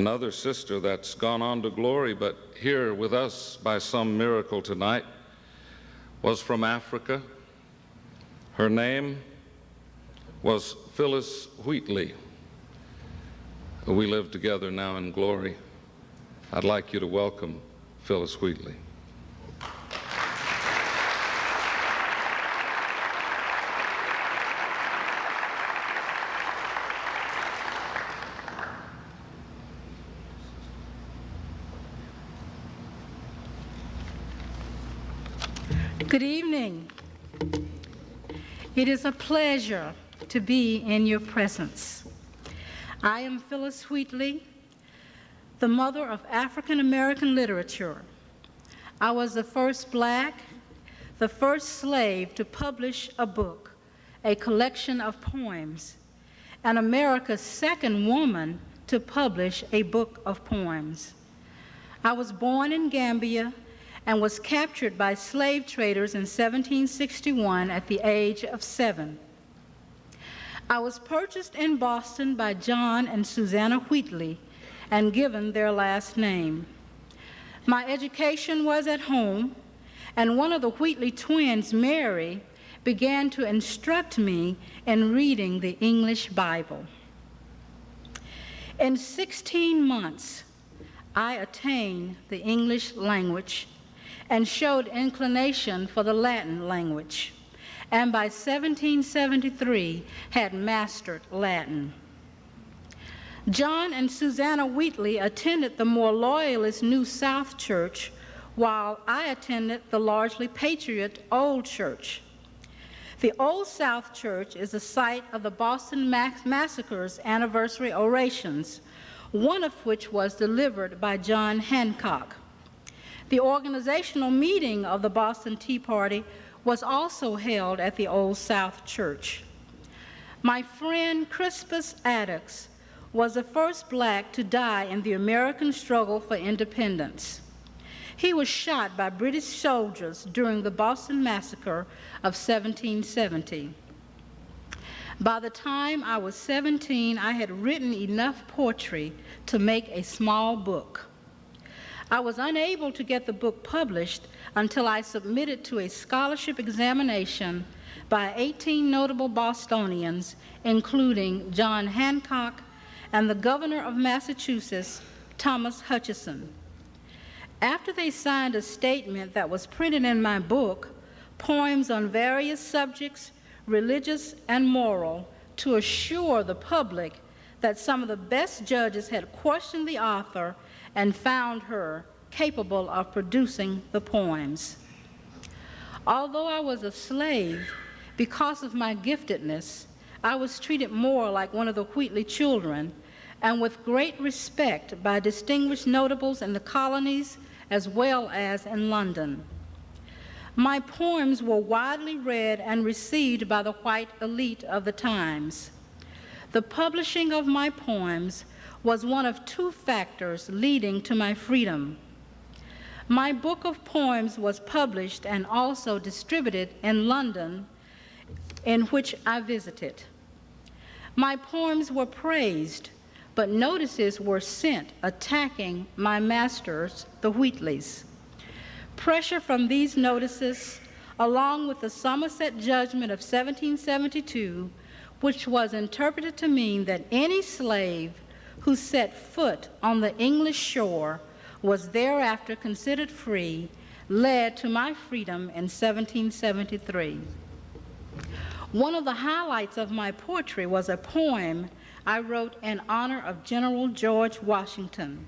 Another sister that's gone on to glory, but here with us by some miracle tonight, was from Africa. Her name was Phillis Wheatley. We live together now in glory. I'd like you to welcome Phillis Wheatley. Good evening. It is a pleasure to be in your presence. I am Phillis Wheatley, the mother of African American literature. I was the first Black, the first slave to publish a book, a collection of poems, and America's second woman to publish a book of poems. I was born in Gambia and was captured by slave traders in 1761 at the age of 7. I was purchased in Boston by John and Susanna Wheatley and given their last name. My education was at home, and one of the Wheatley twins, Mary, began to instruct me in reading the English Bible. In 16 months, I attained the English language and showed inclination for the Latin language, and by 1773 had mastered Latin. John and Susanna Wheatley attended the more loyalist New South Church, while I attended the largely patriot Old Church. The Old South Church is the site of the Boston Massacre's anniversary orations, one of which was delivered by John Hancock. The organizational meeting of the Boston Tea Party was also held at the Old South Church. My friend Crispus Attucks was the first Black to die in the American struggle for independence. He was shot by British soldiers during the Boston Massacre of 1770. By the time I was 17, I had written enough poetry to make a small book. I was unable to get the book published until I submitted to a scholarship examination by 18 notable Bostonians, including John Hancock and the governor of Massachusetts, Thomas Hutchison. After they signed a statement that was printed in my book, poems on various subjects, religious and moral, to assure the public that some of the best judges had questioned the author and found her capable of producing the poems. Although I was a slave, because of my giftedness, I was treated more like one of the Wheatley children and with great respect by distinguished notables in the colonies as well as in London. My poems were widely read and received by the white elite of the times. The publishing of my poems was one of two factors leading to my freedom. My book of poems was published and also distributed in London, in which I visited. My poems were praised, but notices were sent attacking my masters, the Wheatleys. Pressure from these notices, along with the Somerset Judgment of 1772, which was interpreted to mean that any slave who set foot on the English shore was thereafter considered free, led to my freedom in 1773. One of the highlights of my poetry was a poem I wrote in honor of General George Washington.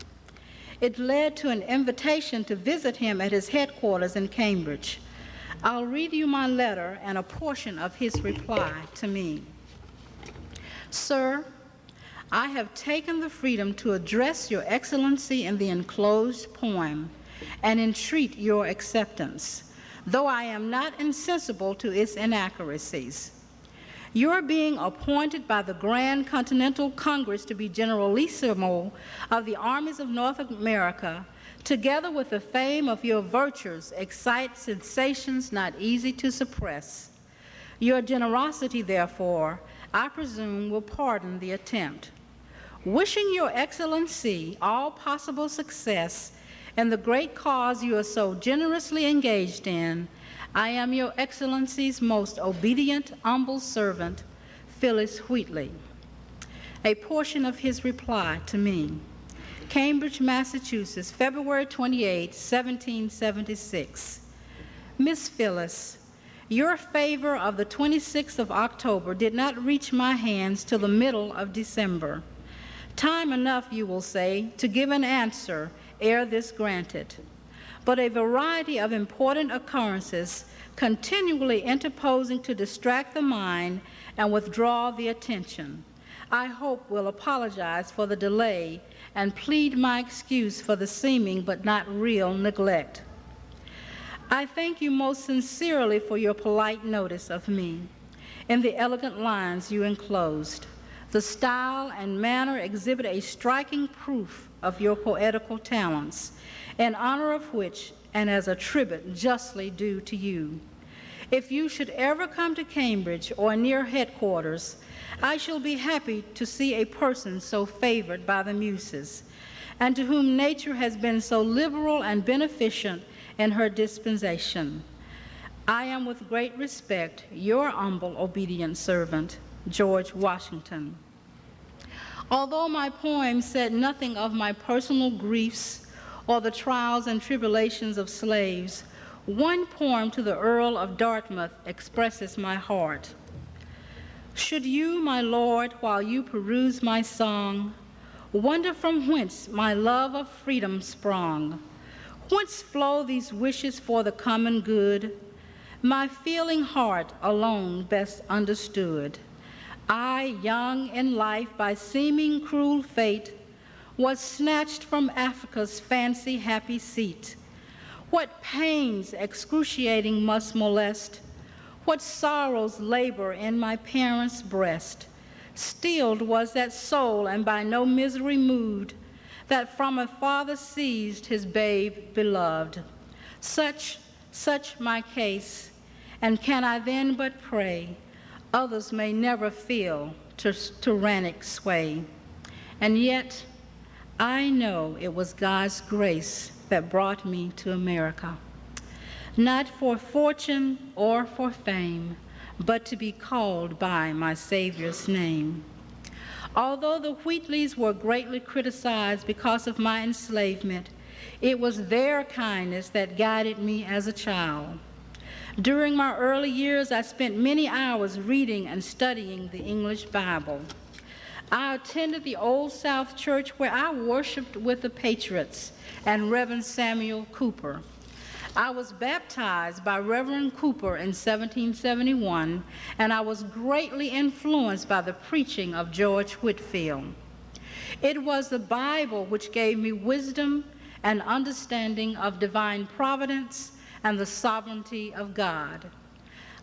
It led to an invitation to visit him at his headquarters in Cambridge. I'll read you my letter and a portion of his reply to me. Sir, I have taken the freedom to address Your Excellency in the enclosed poem and entreat your acceptance, though I am not insensible to its inaccuracies. Your being appointed by the Grand Continental Congress to be Generalissimo of the armies of North America, together with the fame of your virtues, excites sensations not easy to suppress. Your generosity, therefore, I presume will pardon the attempt. Wishing Your Excellency all possible success in the great cause you are so generously engaged in, I am Your Excellency's most obedient, humble servant, Phillis Wheatley. A portion of his reply to me. Cambridge, Massachusetts, February 28, 1776. Miss Phillis, your favor of the 26th of October did not reach my hands till the middle of December. Time enough, you will say, to give an answer ere this granted. But a variety of important occurrences continually interposing to distract the mind and withdraw the attention, I hope will apologize for the delay and plead my excuse for the seeming but not real neglect. I thank you most sincerely for your polite notice of me in the elegant lines you enclosed. The style and manner exhibit a striking proof of your poetical talents, in honor of which and as a tribute justly due to you. If you should ever come to Cambridge or near headquarters, I shall be happy to see a person so favored by the Muses, and to whom nature has been so liberal and beneficent in her dispensation. I am with great respect your humble, obedient servant, George Washington. Although my poem said nothing of my personal griefs or the trials and tribulations of slaves, one poem to the Earl of Dartmouth expresses my heart. Should you, my Lord, while you peruse my song, wonder from whence my love of freedom sprung, whence flow these wishes for the common good, my feeling heart alone best understood. I, young in life by seeming cruel fate, was snatched from Africa's fancy happy seat. What pains excruciating must molest, what sorrows labor in my parents' breast. Stilled was that soul and by no misery moved, that from a father seized his babe beloved. Such my case, and can I then but pray others may never feel tyrannic sway. And yet, I know it was God's grace that brought me to America, not for fortune or for fame, but to be called by my Savior's name. Although the Wheatleys were greatly criticized because of my enslavement, it was their kindness that guided me as a child. During my early years, I spent many hours reading and studying the English Bible. I attended the Old South Church where I worshiped with the Patriots and Reverend Samuel Cooper. I was baptized by Reverend Cooper in 1771, and I was greatly influenced by the preaching of George Whitefield. It was the Bible which gave me wisdom and understanding of divine providence and the sovereignty of God.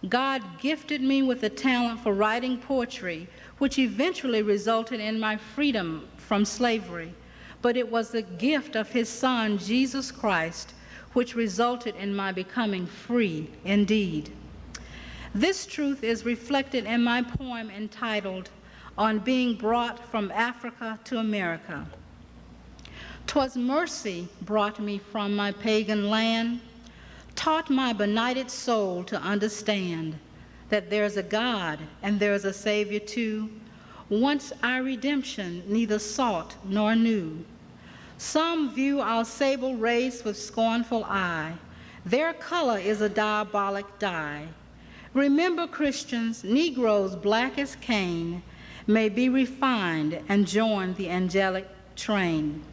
God gifted me with a talent for writing poetry, which eventually resulted in my freedom from slavery, but it was the gift of his Son, Jesus Christ, which resulted in my becoming free indeed. This truth is reflected in my poem entitled, On Being Brought from Africa to America. 'Twas mercy brought me from my pagan land, taught my benighted soul to understand that there's a God and there's a Savior too. Once our redemption neither sought nor knew. Some view our sable race with scornful eye. Their color is a diabolic dye. Remember, Christians, Negroes black as Cain may be refined and join the angelic train.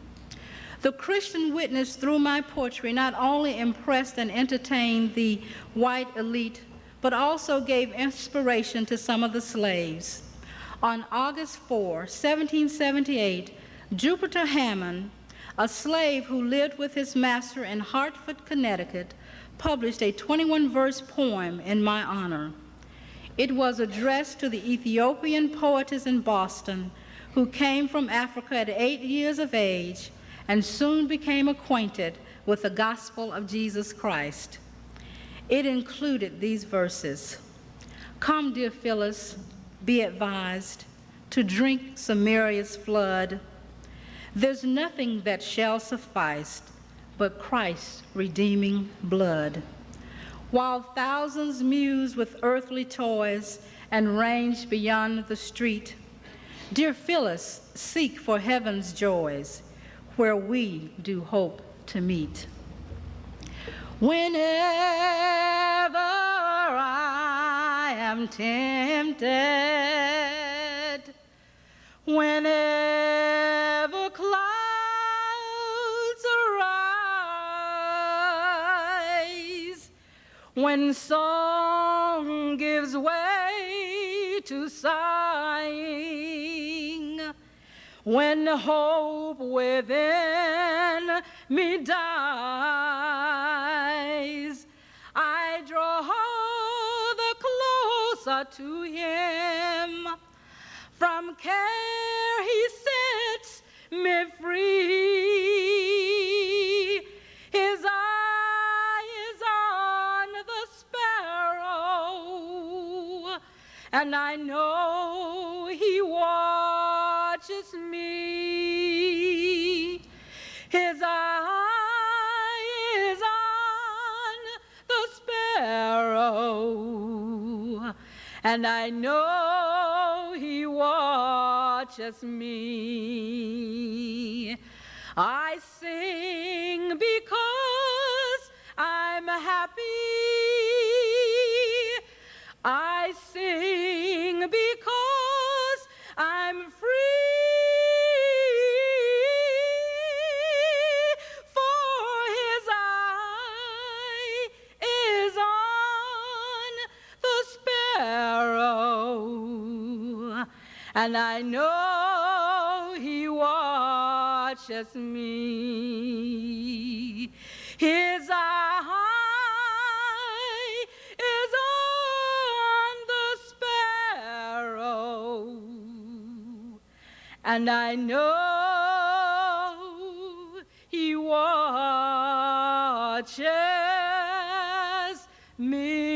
The Christian witness through my poetry not only impressed and entertained the white elite, but also gave inspiration to some of the slaves. On August 4, 1778, Jupiter Hammond, a slave who lived with his master in Hartford, Connecticut, published a 21-verse poem in my honor. It was addressed to the Ethiopian poetess in Boston who came from Africa at 8 years of age and soon became acquainted with the gospel of Jesus Christ. It included these verses. Come, dear Phillis, be advised. to drink Samaria's flood. There's nothing that shall suffice but Christ's redeeming blood. While thousands muse with earthly toys and range beyond the street, dear Phillis, seek for heaven's joys, where we do hope to meet. Whenever I am tempted, whenever clouds arise, when song gives way to sighing, when hope within me dies, I draw the closer to him. From care he sets me free. His eye is on the sparrow, and I know he watches me. His eye is on the sparrow, and I know he watches me. I sing because I'm happy. I sing because I'm free. For his eye is on the sparrow, and I know he watches me. His eye is on the sparrow, and I know he watches me.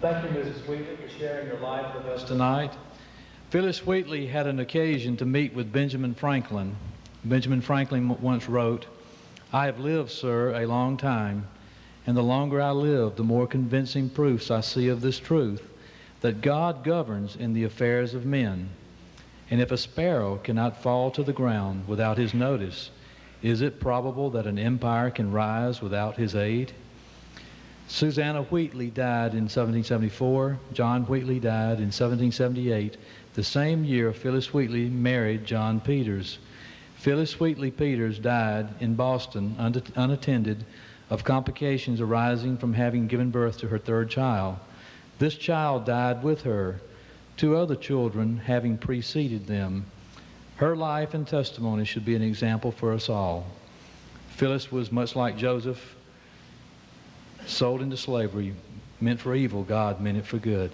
Thank you, Mrs. Wheatley, for sharing your life with us tonight. Phillis Wheatley had an occasion to meet with Benjamin Franklin. Benjamin Franklin once wrote, "I have lived, sir, a long time, and the longer I live, the more convincing proofs I see of this truth, that God governs in the affairs of men. And if a sparrow cannot fall to the ground without his notice, is it probable that an empire can rise without his aid?" Susanna Wheatley died in 1774. John Wheatley died in 1778, the same year Phillis Wheatley married John Peters. Phillis Wheatley Peters died in Boston unattended of complications arising from having given birth to her third child. This child died with her, two other children having preceded them. Her life and testimony should be an example for us all. Phillis was much like Joseph, sold into slavery, meant for evil, God meant it for good.